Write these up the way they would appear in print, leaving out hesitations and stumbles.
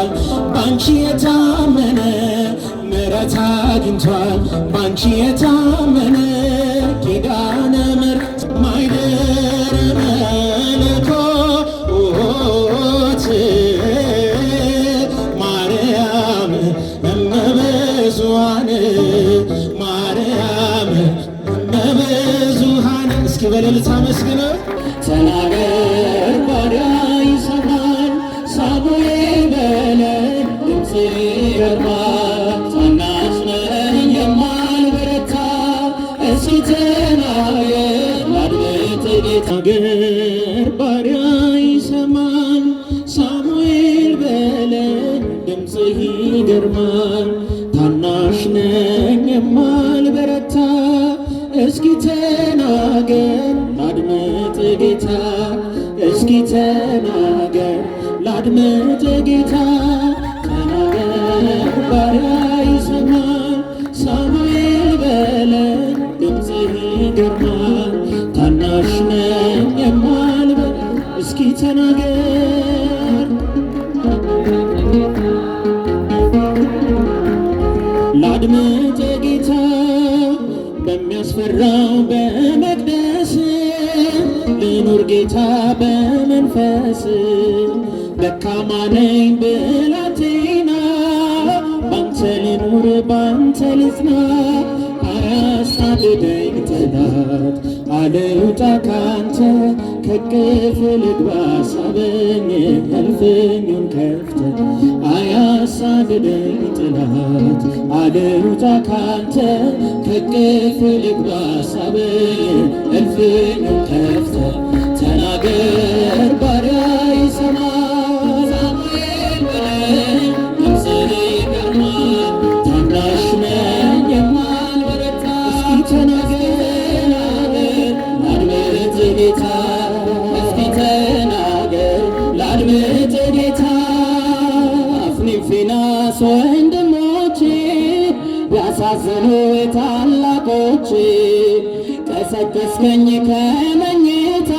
አግኝቷል ባንቺ የታመነ ምሕረት አግኝቷል ባንቺ የታመነ ኪዳነ ምሕረት ማይደረ መለኮት ማርያም እመብዙኃን ማርያም እመብዙኃን እስኪ በእልልታ መስግነው ተናገር ባሪያ ይሰማል ሳሙኤል በለን ድምፅህ ይገርማል ታናሽ ነኝ የማልበረታ እስኪ ተናገር ላድምጥ ጌታ ተናገር ባሪያ ይሰማል ሳሙኤል በለን ድምፅህ ይገርማል ታናሽ ነኝ የማልበረታ እስኪ ተናገር ላድምጥ ጌታ እስኪ ተናገር ላድምጥ ጌታ ተናገር ባሪያ ይሰማል ሳሙኤል በለን ድምፅህ ይገርማል ታናሽ ነኝ የማልበረታ እስኪ ተናገር ላድምጥ ጌታ በሚያስፈራው በመቅደስ ልኑር ጌታ በመንፈስ ደካማ ነኝ ብላቴና ባንተ ልኑር ባንተ ልጽና አያሳድደኝ ጠላት አልውጣ ካንተ ከቅፍ ልግባ ሳበኝ እልፍኙን ከፍተ አያሳድደኝ ጠላት አልውጣ ካንተ ከቅፍ ልግባ ሳበኝ እልፍኙን ከፍተ ተናገር ባሪያ ይሰማል ሳሙኤል በለን ድምፅህ ይገርማል ታናሽ ነኝ የማልበረታ እስኪ ተናገር ላድምጥ ጌታ እስኪ ተናገር ላድምጥ ጌታ አፍኒን ፊናስ ወንድሞቼ ያሳዘኑ ታላቆቼ ቀሰቀስከኝ ከመኝታ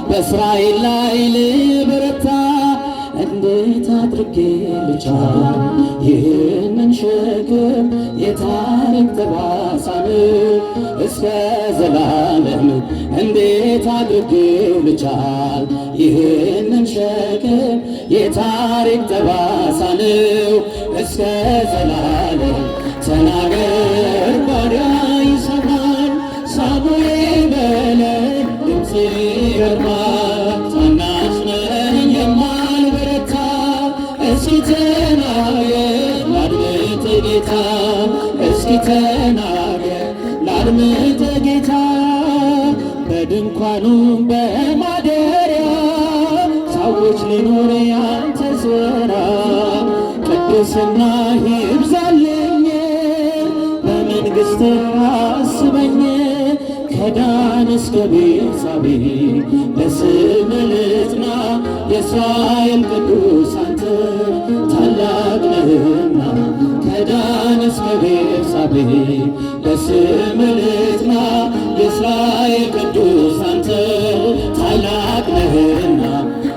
በእስራኤል ላይ ልበረታ እንዴት አድርጌ ልቻል ይህንን ሸክም የታሪክ ጠባሳን እስከ ዘላለም እንዴት አድርጌ ልቻል ይህንን ሸክም የታሪክ ጠባሳንው እስከ ዘላለም ተናገር ባሪያ ይሰማል ሳሙኤል በለን ድምፅህ ይገርማል ታናሽ ነኝ የማልበረታ እስኪ ተናገር ላድምጥ ጌታ እስኪ ተናገር ላድምጥ ጌታ በድንኳኑ በማደሪያ ሰዎች ሊኖር ያንተ ሥራ ቅድስና ይብዛልኝ በመንግሥትህ አስበኝ ከዳን እስከ ቤርሳቤህ ለስምህ ልጽና የእስራኤል ቅዱስ አንተ ታላቅ ነህና ከዳን እስከ ቤርሳቤህ ለስምህ ልጽና የእስራኤል ቅዱስ አንተ ታላቅ ነህና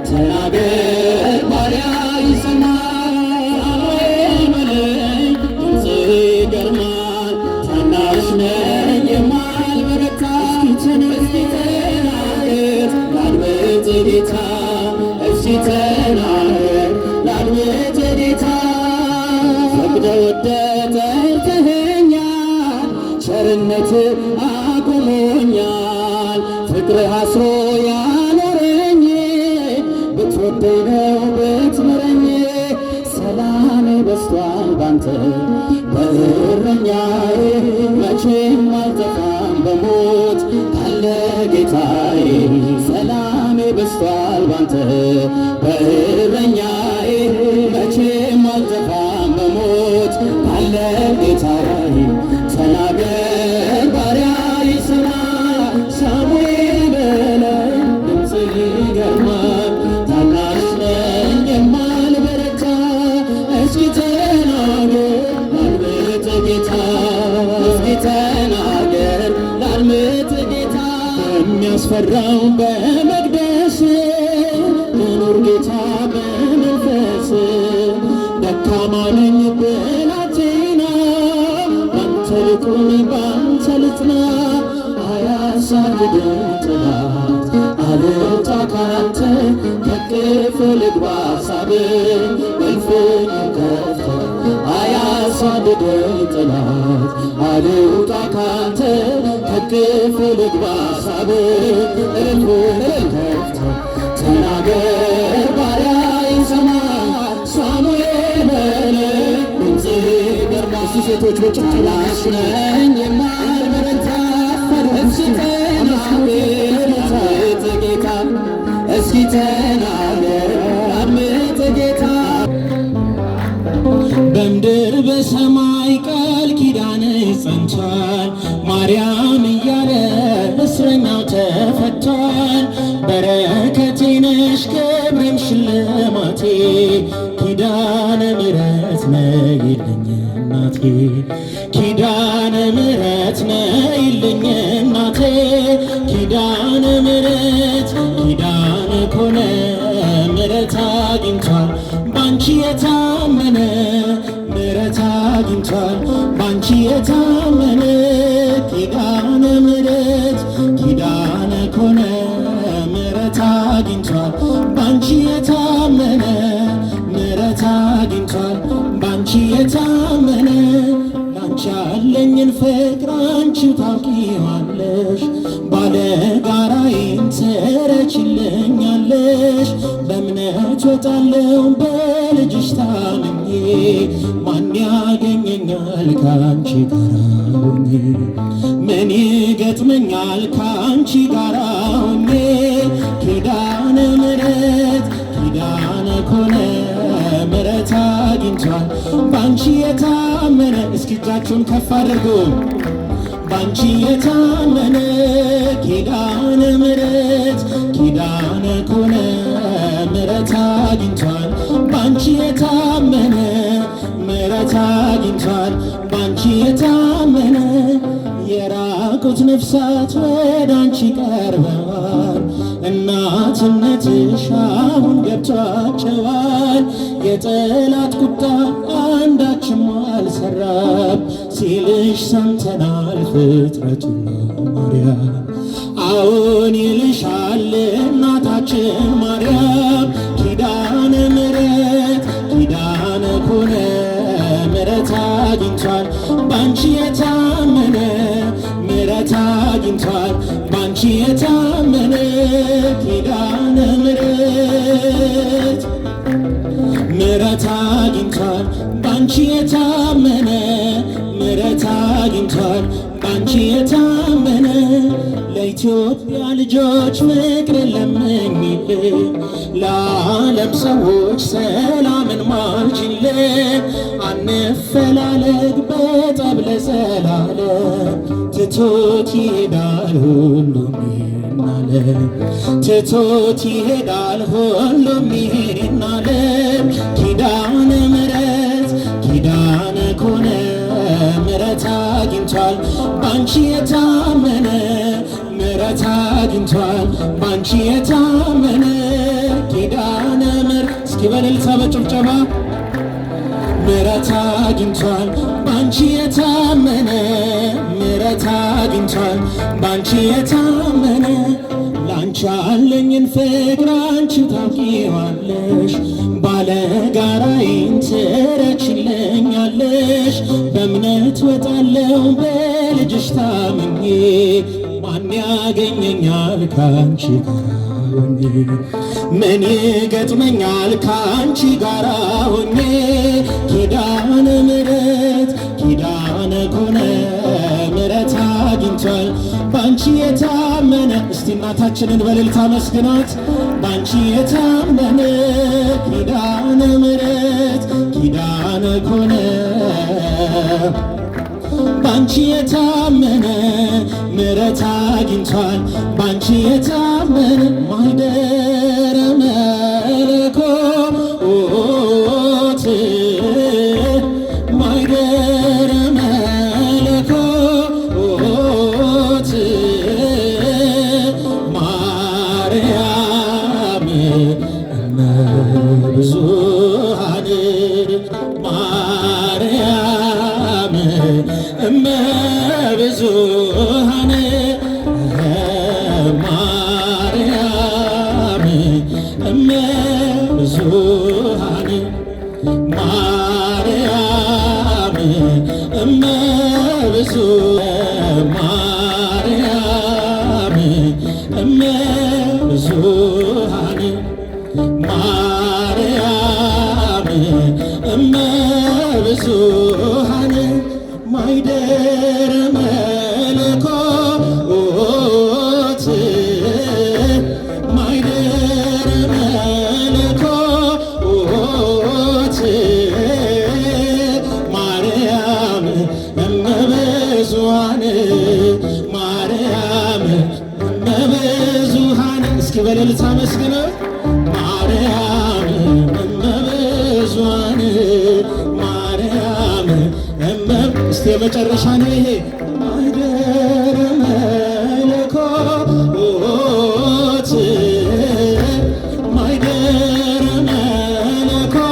ተናገር ባሪያ ይሰማል ሳሙኤል በለን ድምፅህ ይገርማል ታናሽ ነኝ የማልበረታ እስኪ ተናገር ላድምጥ ጌታ እስኪ ተናገር ላድምጥ ጌታ ፈቅደህ ወደህ ጠርተኸኛል ቸርነትህ አቁሞኛል ፍቅርህ አስሮ ያኖረኝ ብትወደኝ ነው ብትምረኝ ሰላሜ በስቷል ባንተ በእረኛዬ መቼም አልጠፋም በሞት ካለ ጌታዬ ሰላሜ በስቷል ባንተ በእረኛዬ መቼም አልጠፋም በሞት ካለ ጌታዬ ተናገር ባሪያ ይሰማል ሳሙኤል በለን ድምፅህ ይገርማል ታናሽ ነኝ የማልበረታ እስኪ ተናገር ላድምጥ ጌታ እስኪ ተናገር ላድምጥ ጌታ የሚያስፈራው በመቅደስ ልኑር ጌታ በመንፈስ ደካማ ነኝ ብላቴና ባንተ ልቁም ባንተ ልጽና አያሳድደኝ ጠላት አልውጣ ካንተ ከቅፍ ልግባ ሳብን እልፍኝ ከፍተ አያሳድደኝ ጠላት አልውጣ ካንተ ከቅፍ ልግባ ሳብን እልፍኝ ከፍተ ተናገር ባሪያ ይሰማል ሳሙኤል በለ ድምፅህ ይገርማል። ሴቶች በጭብጨባ ነኝ የማልበረታ እስኪ ተናገር አምጥ ጌታ እስኪ ተናገር አምጥ ጌታ በምድር በሰማይ ቃል ኪዳን ጸንቷል ማርያም እያለ እስረኛው ተፈቷል። በረከቴ ነሽ ክብሬም ሽልማቴ ኪዳነ ምሕረት ነይልኝ እናቴ ኪዳነ ምሕረት ነይልኝ እናቴ ኪዳነ ምሕረት ኪዳነ ኮነ ምሕረት አግኝቷል ባንቺ የታመነ ምሕረት አግኝቷል ባንቺ የታመነ ኪዳነ ምሕረት ኪዳነ ኮነ ምሕረት አግኝቷል ባንቺ የታመነ ምሕረት አግኝቷል ባንቺ የታመነ ላንቺ ያለኝን ፍቅር አንቺው ታውቂዋለሽ ባለጋራዬን ትረቺልኛለሽ በእምነት ወጣለሁ በልጅሽ ታምኜ ማን ያገኘኛል ካንቺ ጋራ ሆኜ ምን ይገጥመኛል ካንቺ ጋራ ሆኜ ኪዳነ ምሕረት ኪዳነ ኮነ ምሕረት አግኝቷል ባንቺ የታመነ እስኪ እጃችሁን ከፍ አድርጉ ባንቺ የታመነ ኪዳነ ምሕረት ኪዳነ ኮነ ምሕረት አግኝቷል ባንቺ የታመነ ምሕረት አግኝቷል ባንቺ የታመነ የራቁት ነፍሳት ወደ አንቺ ቀርበዋል እናትነትሽ አሁን ገብቷቸዋል የጠላት ቁጣ አንዳችም አልሰራም ሲልሽ ሰምተናል ፍጥረቱ ማርያም አዎን ይልሻል እናታችን ማርያም ኪዳነ ምሕረት ኪዳነ ኮነ ምሕረት አግኝቷል ባንቺ የታመነ ምሕረት አግኝቷል ባንቺ የታመነ ኪዳነ ምሕረት ምሕረት አግኝቷል ባንቺ የታመነ ምሕረት አግኝቷል ባንቺ የታመነ ለኢትዮጵያ ልጆች ፍቅርን ለምኝልን ለዓለም ሰዎች ሰላምን ማልጅልን አንፈላለግ በጠብ ለዘላለም ትቶት ይሄዳል ሁሉም ይህን ዓለም ትቶት ይሄዳል ሁሉም ይህን ዓለም ኪዳነ ምሕረት ኪዳነ ኮነ ምሕረት አግኝቷል ባንቺ የታመነ ምሕረት አግኝቷል ባንቺ የታመነ ኪዳነ ምሕረት እስኪ በእልልታ በጭብጨባ ምሕረት አግኝቷል ባንቺ የታመነ ምሕረት አግኝቷል ባንቺ የታመነ ላንቺ ያለኝን ፍቅር አንቺ ታውቂዋለሽ ባለጋራዬን ትረቺልኛለሽ በእምነት ወጣለሁ በልጅሽ ታምኜ ማን ያገኘኛል ካንቺ ጋራ ሆኜ ምን ይገጥመኛል ካንቺ ጋራ ሆኜ ኪዳነ ምሕረት ኪዳነ ኮነ ምሕረት አግኝቷል ባንቺ የታመነ እስቲ እናታችንን በእልልታ መስግናት ባንቺ የታመነ ኪዳነ ምሕረት ኪዳነ ኮነ ባንቺ የታመነ ምሕረት አግኝቷል ባንቺ የታመነ ማኅደረ መለኮት ማኅደረ መለኮት ማርያም እመ ብዙኃን በእልልታ መስግነው። ማርያም እመብዙኃን ማርያም እስቲ የመጨረሻ ነው ይሄ ማኅደረ መለኮት ማኅደረ መለኮት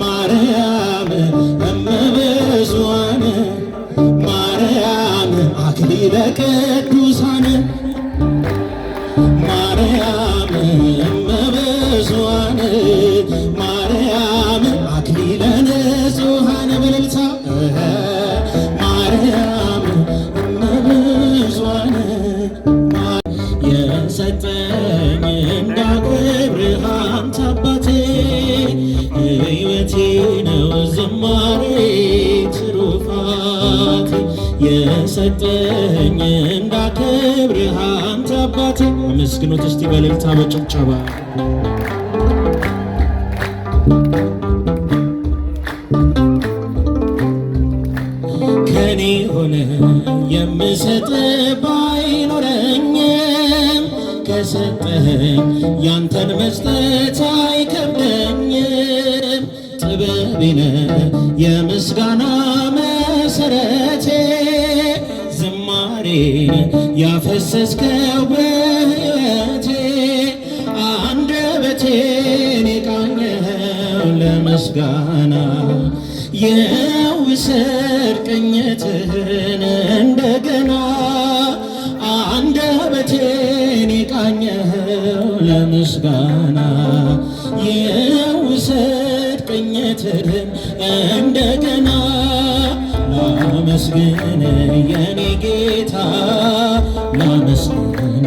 ማርያም እመብዙኃን ማርያም አክሊለ ቅዱሳን ማርያም እመብዙኃን ማርያም አክሊለ ንጹሐን በእልልታ ማርያም እመብዙኃን የሰጠኝ እንዳከብርህ አንተ አባቴ ሕይወቴ ነው ዝማሬ ትሩፋቴ የሰጠኝ እንዳከብርህ አንተ አባቴ። አመስግኖት እስቲ በእልልታ በጭብጨባ ከኔ ሆነ የምሰጥ ባይኖረኝም ከሰጠኸኝ ያንተን መስጠት አይከብደኝም። ጥበቤ ነህ የምስጋና መሰረቴ ዝማሬን ያፈሰስከው በሕይወቴ አንደበቴን የቃኘኸው ለምስጋና የውሰድ ቅኝትህን እንደገና አንደበቴን የቃኘኸው ለምስጋና የውሰድ ቅኝትህን እንደገና ላመስግን የኔ ጌታ ላመስግን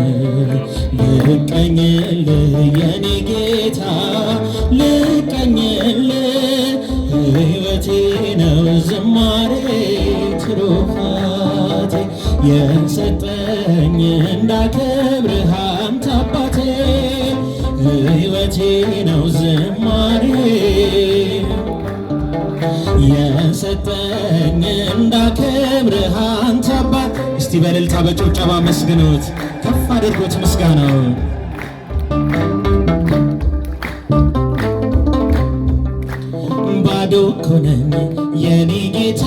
ልቀኝልህ የኔ ጌታ ልቀኝልህ ሕይወቴ ነው ዝማሬ ትሩፋቴ የሰጠኝ እንዳከብርህ አንተ አባቴ ሕይወቴ ነው ዝማሬ የሰጠኝ እንዳከብርህ አንተ አባት። እስቲ በእልልታ በጭብጨባ መስግኑት፣ ከፍ አድርጎት ምስጋናው። ባዶ እኮ ነኝ የኔ ጌታ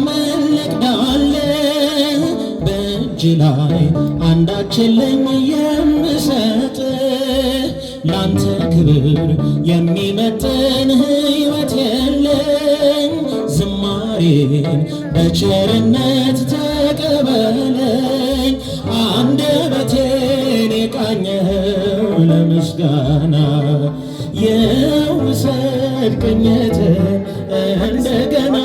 ምን ልቅዳለህ? በእጅ ላይ አንዳች የለኝ የምሰጥ ላንተ ክብር የሚመጥን ሕይወት የለኝ። ዝማሬን በቸርነት ተቀበለኝ አንደበቴን የቃኘኸው ለምስጋና የውሰድ ቅኝትህን እንደገና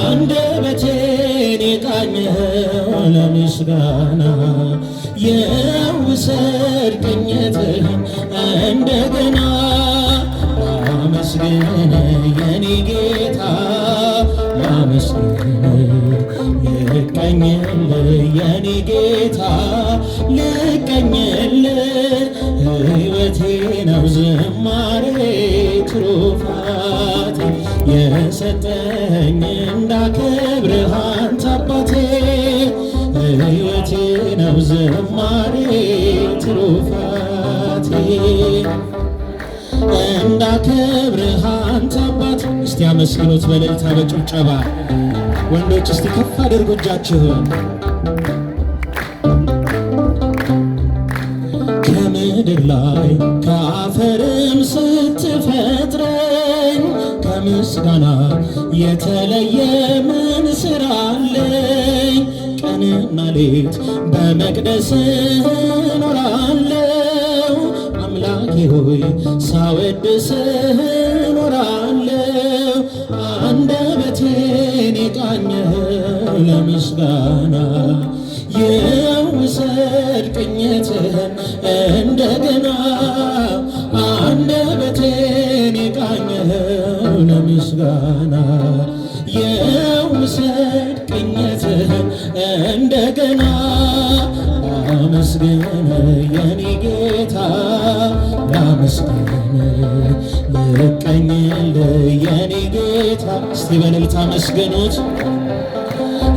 አንደበቴን የቃኘኸው ለምስጋና የውሰድ ቅኝትህን እንደገና ላመስግን የኔ ጌታ ላመስግን ልቀኝልህ የኔ ጌታ ልቀኝልህ ሕይወቴ ነው ዝማሬ ትሩፋቴ የሰጠኝ እንዳከብርህ አንተ አባቴ ሕይወቴ ነው ዝማሬ ትሩፋቴ እንዳከብርህ አንተ አባት። እስቲ አመስግኑት በእልልታ በጭብጨባ ወንዶች እስቲ ከፍ አድርጉ እጃችሁን። ከምድር ላይ ከአፈርም ስትፈጥረኝ ከምስጋና የተለየ ምን ሥራ አለኝ? ቀንና ሌት በመቅደስህ እኖራለሁ አምላኬ ሆይ ሳወድስህ እኖራለሁ። አንደበቴን የቃኘኸው ለምስጋና የውሰድ ቅኝትህን እንደገና አንደበቴን የቃኘኸው ለምስጋና የውሰድ ቅኝትህን እንደገና ላመስግን የኔ ጌታ ላመስግን ልቀኝልህ የኔ ጌታ። እስቲ በእልልታ መስገኑት።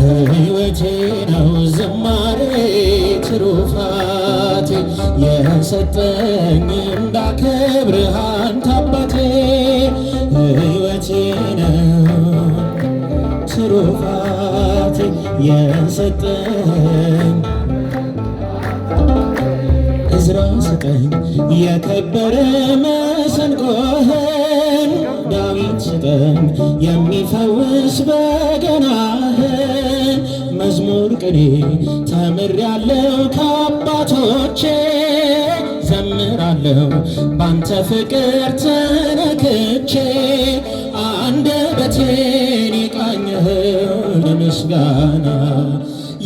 ሕይወቴ ነው ዝማሬ ትሩፋቴ የሰጠኝ እንዳከብርህ አንተ አባቴ ሕይወቴ ነው ትሩፋቴ የሰጠኝ ዕዝራ ስጠኝ የከበረ መሰንቆህን ዳዊት ስጠኝ የሚፈውስ በገናህን መዝሙር ቅኔ ተምሬአለሁ ከአባቶቼ ዘምራለሁ ባንተ ፍቅር ተነክቼ አንደበቴን ይቃኝህ ለምስጋና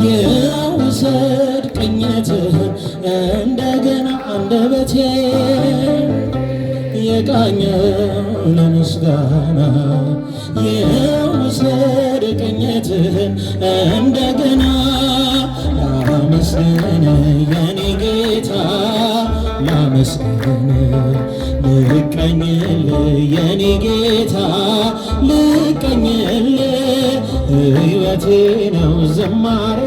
የውሰድ ቅኝትህን እንደገና አንደበቴ የቃኘው ለምስጋና የውሰድ ቅኝትህን እንደገና ላመስግን የኔ ጌታ ላመስግን ልቀኝል የኔ ጌታ ልቀኝል ሕይወቴ ነው ዝማሬ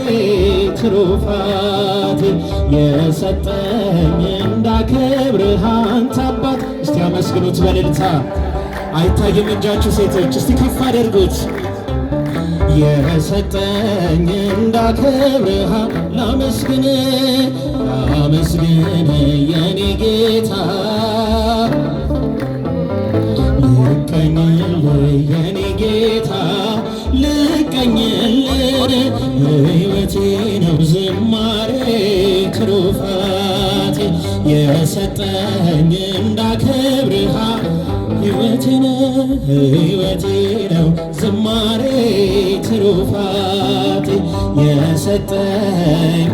ትሩፋቴ የሰጠኝ እንዳከብርህ አንተ አባት። እስቲ አመስግኑት በእልልታ አይታይም እጃችሁ ሴቶች፣ እስቲ ከፍ አድርጉት። የሰጠኝ እንዳከብርህ ላመስግን ላመስግን የኔ ጌታ ልቀኝል የኔ ጌታ ልቀኝል ሕይወቴ ነው ዝማሬ ትሩፋቴ የሰጠኝ እንዳከብርህ ሕይወቴ ነው ዝማሬ ትሩፋቴ የሰጠኝ